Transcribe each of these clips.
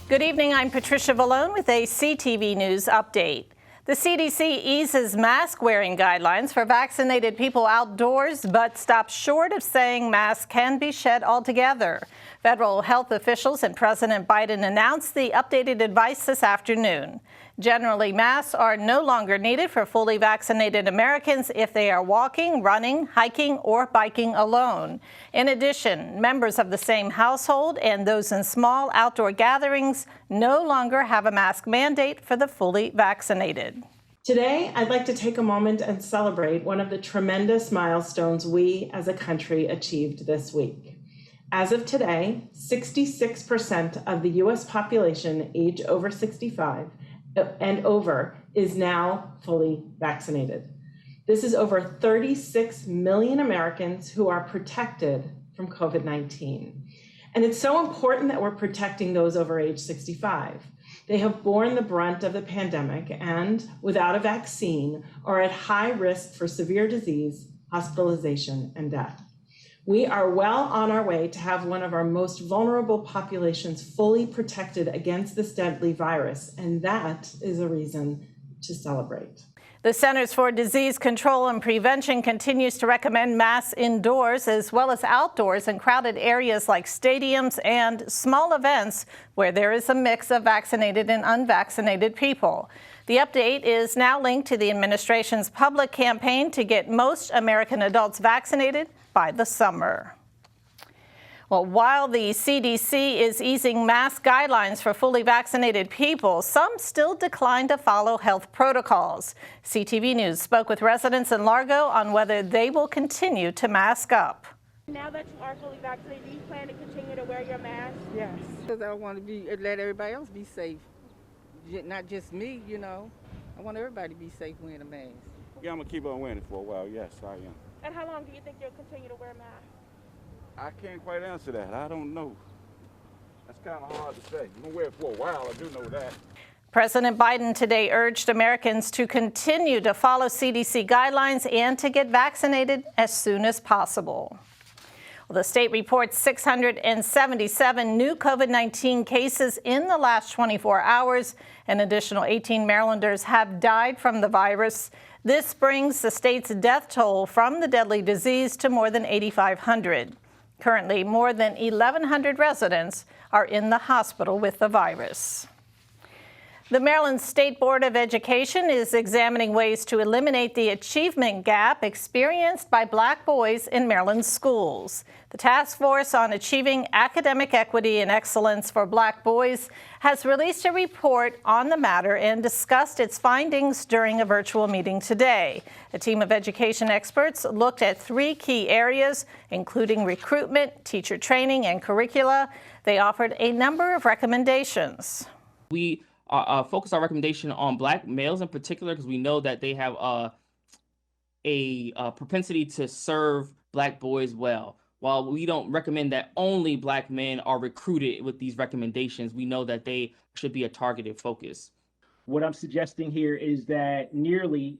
Good evening, I'm Patricia Vallone with a CTV News update. The CDC eases mask-wearing guidelines for vaccinated people outdoors, but stops short of saying masks can be shed altogether. Federal health officials and President Biden announced the updated advice this afternoon. Generally, masks are no longer needed for fully vaccinated Americans if they are walking, running, hiking, or biking alone. In addition, members of the same household and those in small outdoor gatherings no longer have a mask mandate for the fully vaccinated. Today, I'd like to take a moment and celebrate one of the tremendous milestones we as a country achieved this week. As of today, 66% of the U.S. population age over 65 and over is now fully vaccinated. This is over 36 million Americans who are protected from COVID-19. And it's so important that we're protecting those over age 65. They have borne the brunt of the pandemic and, without a vaccine, are at high risk for severe disease, hospitalization, and death. We are well on our way to have one of our most vulnerable populations fully protected against this deadly virus, and that is a reason to celebrate. The Centers for Disease Control and Prevention continues to recommend masks indoors as well as outdoors in crowded areas like stadiums and small events where there is a mix of vaccinated and unvaccinated people. The update is now linked to the administration's public campaign to get most American adults vaccinated by the summer. Well, while the CDC is easing mask guidelines for fully vaccinated people, some still decline to follow health protocols. CTV News spoke with residents in Largo on whether they will continue to mask up. Now that you are fully vaccinated, do you plan to continue to wear your mask? Yes, because I want to let everybody else be safe. Not just me, you know. I want everybody to be safe wearing a mask. Yeah, I'm going to keep on wearing it for a while, yes, I am. And how long do you think you'll continue to wear a mask? I can't quite answer that. I don't know. That's kind of hard to say. I'm going to wear it for a while, I do know that. President Biden today urged Americans to continue to follow CDC guidelines and to get vaccinated as soon as possible. Well, the state reports 677 new COVID-19 cases in the last 24 hours. An additional 18 Marylanders have died from the virus. This brings the state's death toll from the deadly disease to more than 8,500. Currently, more than 1,100 residents are in the hospital with the virus. The Maryland State Board of Education is examining ways to eliminate the achievement gap experienced by Black boys in Maryland schools. The Task Force on Achieving Academic Equity and Excellence for Black Boys has released a report on the matter and discussed its findings during a virtual meeting today. A team of education experts looked at 3 key areas, including recruitment, teacher training, and curricula. They offered a number of recommendations. We focus our recommendation on Black males in particular because we know that they have a propensity to serve Black boys well. While we don't recommend that only Black men are recruited with these recommendations, we know that they should be a targeted focus. What I'm suggesting here is that nearly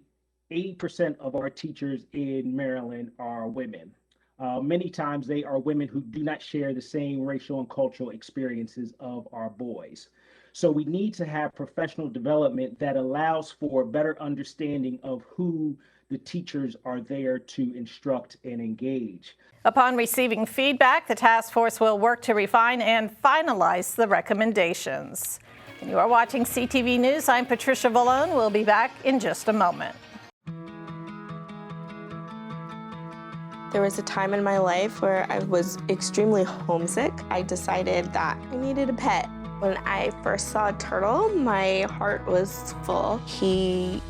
80% of our teachers in Maryland are women. Many times they are women who do not share the same racial and cultural experiences of our boys. So we need to have professional development that allows for better understanding of who the teachers are there to instruct and engage. Upon receiving feedback, the task force will work to refine and finalize the recommendations. And you are watching CTV News. I'm Patricia Vallone. We'll be back in just a moment. There was a time in my life where I was extremely homesick. I decided that I needed a pet. When I first saw a turtle, my heart was full. He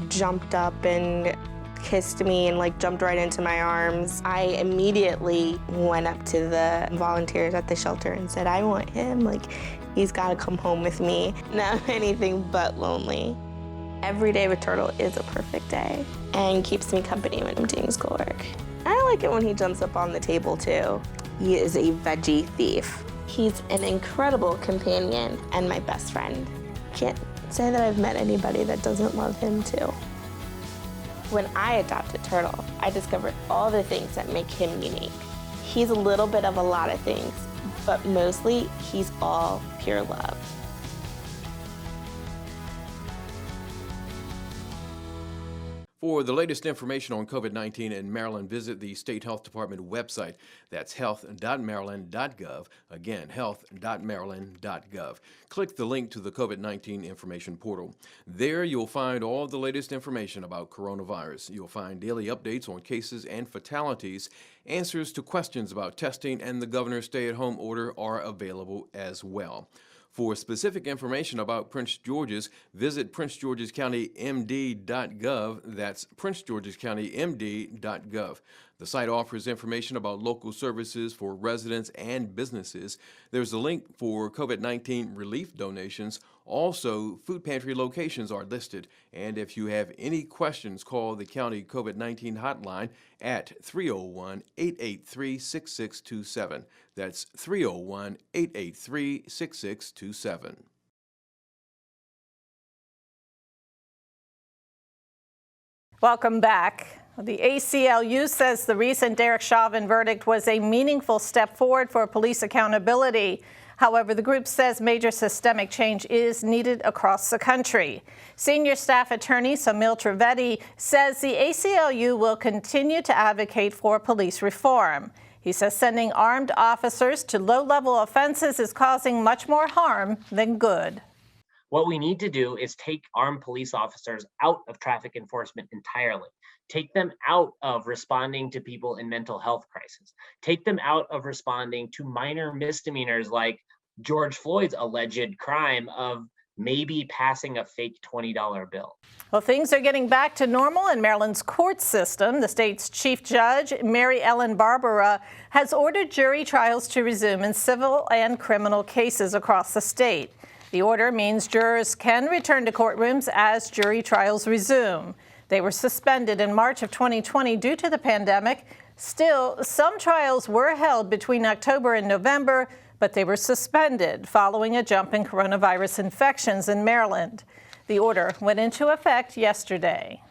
jumped up and kissed me and jumped right into my arms. I immediately went up to the volunteers at the shelter and said, I want him. He's got to come home with me. Not anything but lonely. Every day with Turtle is a perfect day and keeps me company when I'm doing schoolwork. I like it when he jumps up on the table too. He is a veggie thief. He's an incredible companion and my best friend. Can't say that I've met anybody that doesn't love him too. When I adopted Turtle, I discovered all the things that make him unique. He's a little bit of a lot of things, but mostly he's all pure love. For the latest information on COVID-19 in Maryland, visit the State Health Department website. That's health.maryland.gov. Again, health.maryland.gov. Click the link to the COVID-19 information portal. There you'll find all the latest information about coronavirus. You'll find daily updates on cases and fatalities. Answers to questions about testing and the governor's stay-at-home order are available as well. For specific information about Prince George's, visit PrinceGeorgesCountyMD.GOV. That's PrinceGeorgesCountyMD.GOV. The site offers information about local services for residents and businesses. There's a link for COVID-19 relief donations. Also, food pantry locations are listed. And if you have any questions, call the county COVID-19 hotline at 301-883-6627. That's 301-883-6627. Welcome back. The ACLU says the recent Derek Chauvin verdict was a meaningful step forward for police accountability. However, the group says major systemic change is needed across the country. Senior staff attorney Samil Trivedi says the ACLU will continue to advocate for police reform. He says sending armed officers to low-level offenses is causing much more harm than good. What we need to do is take armed police officers out of traffic enforcement entirely. Take them out of responding to people in mental health crisis. Take them out of responding to minor misdemeanors like George Floyd's alleged crime of maybe passing a fake $20 bill. Well, things are getting back to normal in Maryland's court system. The state's Chief Judge, Mary Ellen Barbara, has ordered jury trials to resume in civil and criminal cases across the state. The order means jurors can return to courtrooms as jury trials resume. They were suspended in March of 2020 due to the pandemic. Still, some trials were held between October and November, but they were suspended following a jump in coronavirus infections in Maryland. The order went into effect yesterday.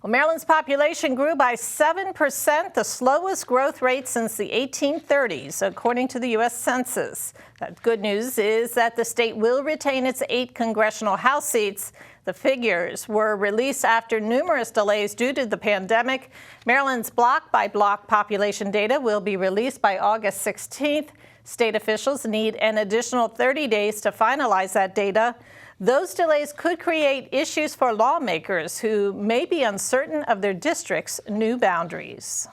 Well, Maryland's population grew by 7%, the slowest growth rate since the 1830s, according to the U.S. Census. The good news is that the state will retain its 8 congressional House seats. The figures were released after numerous delays due to the pandemic. Maryland's block-by-block population data will be released by August 16th. State officials need an additional 30 days to finalize that data. Those delays could create issues for lawmakers who may be uncertain of their district's new boundaries.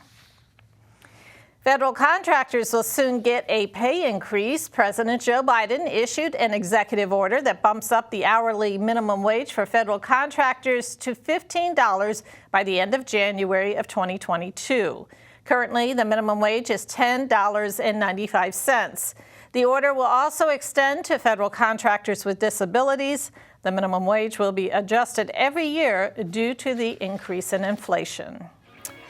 Federal contractors will soon get a pay increase. President Joe Biden issued an executive order that bumps up the hourly minimum wage for federal contractors to $15 by the end of January of 2022. Currently, the minimum wage is $10.95. The order will also extend to federal contractors with disabilities. The minimum wage will be adjusted every year due to the increase in inflation.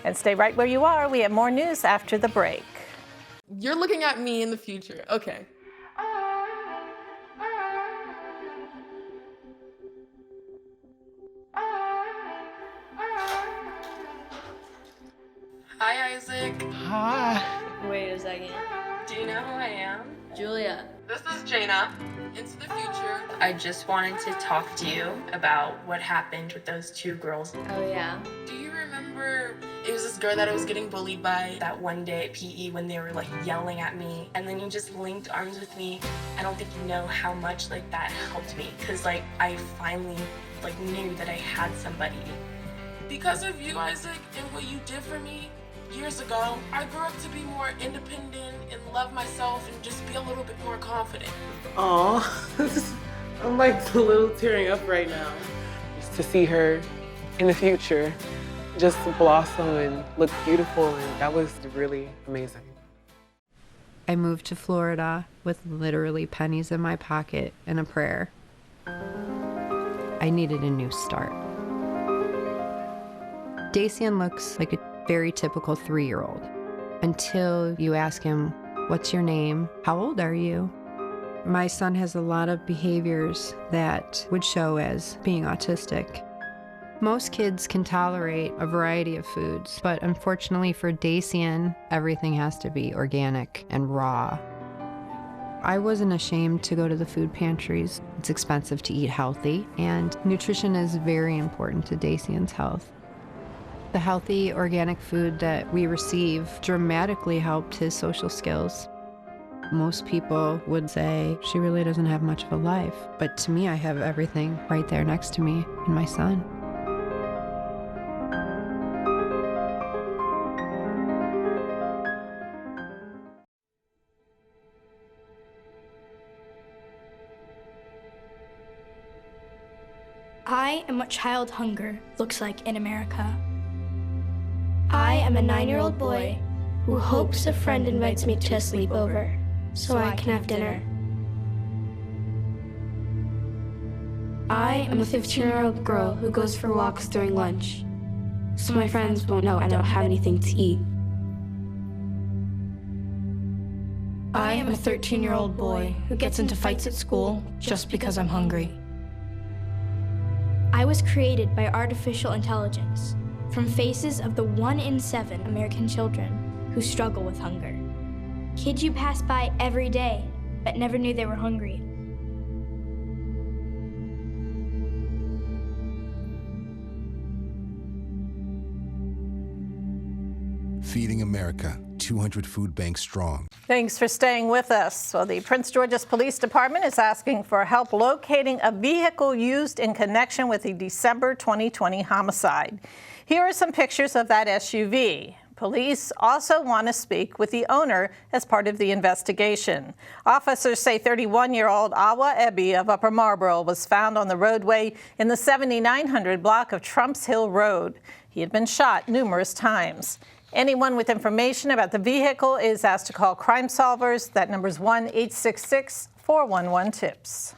And stay right where you are. We have more news after the break. You're looking at me in the future. Okay. Hi, Isaac. Hi. Wait a second. Do you know who I am? Julia. This is Jaina. Into the future. I just wanted to talk to you about what happened with those 2 girls. Oh, yeah? Do you remember it was this girl that I was getting bullied by that one day at PE when they were like yelling at me, and then you just linked arms with me? I don't think you know how much like that helped me, because like I finally like knew that I had somebody. Because of you, Isaac, and what you did for me years ago, I grew up to be more independent and love myself and just be a little bit more confident. Aw, I'm like a little tearing up right now. Just to see her in the future just blossom and look beautiful, and that was really amazing. I moved to Florida with literally pennies in my pocket and a prayer. I needed a new start. Dacian looks like a very typical 3-year-old until you ask him, "What's your name? How old are you?" My son has a lot of behaviors that would show as being autistic. Most kids can tolerate a variety of foods, but unfortunately for Dacian, everything has to be organic and raw. I wasn't ashamed to go to the food pantries. It's expensive to eat healthy, and nutrition is very important to Dacian's health. The healthy organic food that we receive dramatically helped his social skills. Most people would say she really doesn't have much of a life, but to me, I have everything right there next to me and my son. I am what child hunger looks like in America. I am a 9-year-old boy who hopes a friend invites me to a sleepover so I can have dinner. I am a 15-year-old girl who goes for walks during lunch so my friends won't know I don't have anything to eat. I am a 13-year-old boy who gets into fights at school just because I'm hungry. I was created by artificial intelligence from faces of the 1 in 7 American children who struggle with hunger. Kids you pass by every day but never knew they were hungry. Feeding America, 200 food banks strong. Thanks for staying with us. Well, the Prince George's Police Department is asking for help locating a vehicle used in connection with the December 2020 homicide. Here are some pictures of that SUV. Police also want to speak with the owner as part of the investigation. Officers say 31-year-old Awa Ebi of Upper Marlboro was found on the roadway in the 7900 block of Trumps Hill Road. He had been shot numerous times. Anyone with information about the vehicle is asked to call Crime Solvers. That number is 1-866-411-TIPS.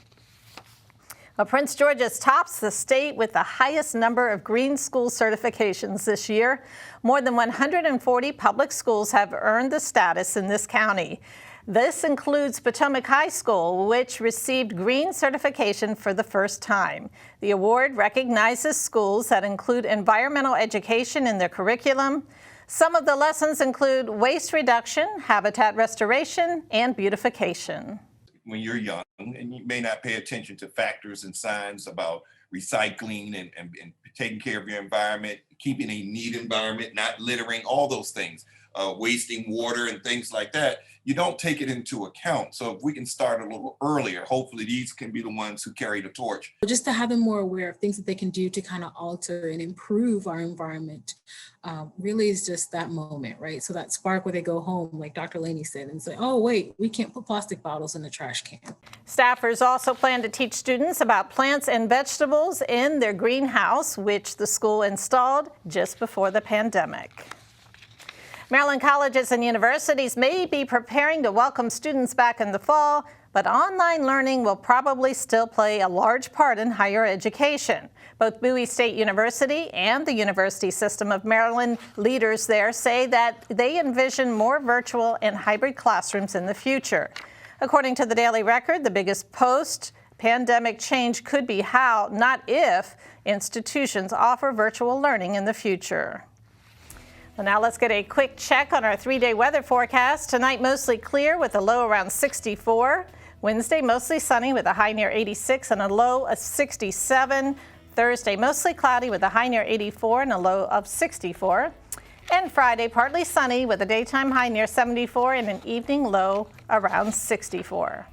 Well, Prince George's tops the state with the highest number of green school certifications this year. More than 140 public schools have earned the status in this county. This includes Potomac High School, which received green certification for the first time. The award recognizes schools that include environmental education in their curriculum. Some of the lessons include waste reduction, habitat restoration, and beautification. When you're young and you may not pay attention to factors and signs about recycling and taking care of your environment, keeping a neat environment, not littering, all those things, wasting water and things like that, you don't take it into account. So if we can start a little earlier, hopefully these can be the ones who carry the torch. Just to have them more aware of things that they can do to kind of alter and improve our environment really is just that moment, right? So that spark where they go home, like Dr. Laney said, and say, oh, wait, we can't put plastic bottles in the trash can. Staffers also plan to teach students about plants and vegetables in their greenhouse, which the school installed just before the pandemic. Maryland colleges and universities may be preparing to welcome students back in the fall, but online learning will probably still play a large part in higher education. Both Bowie State University and the University System of Maryland leaders there say that they envision more virtual and hybrid classrooms in the future. According to the Daily Record, the biggest post-pandemic change could be how, not if, institutions offer virtual learning in the future. Well, now let's get a quick check on our 3-day weather forecast. Tonight, mostly clear with a low around 64. Wednesday, mostly sunny with a high near 86 and a low of 67. Thursday, mostly cloudy with a high near 84 and a low of 64. And Friday, partly sunny with a daytime high near 74 and an evening low around 64.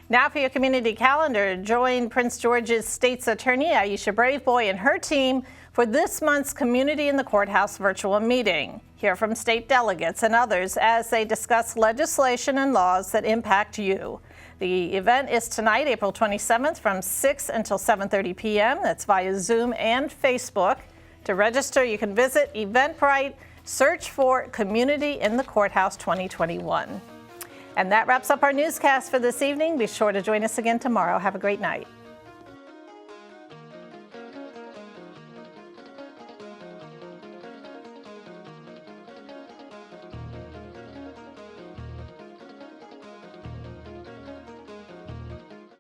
Now for your community calendar, join Prince George's State's Attorney Aisha Braveboy and her team for this month's Community in the Courthouse virtual meeting. Hear from state delegates and others as they discuss legislation and laws that impact you. The event is tonight, April 27th from 6 until 7:30 p.m. That's via Zoom and Facebook. To register, you can visit Eventbrite, search for Community in the Courthouse 2021. And that wraps up our newscast for this evening. Be sure to join us again tomorrow. Have a great night.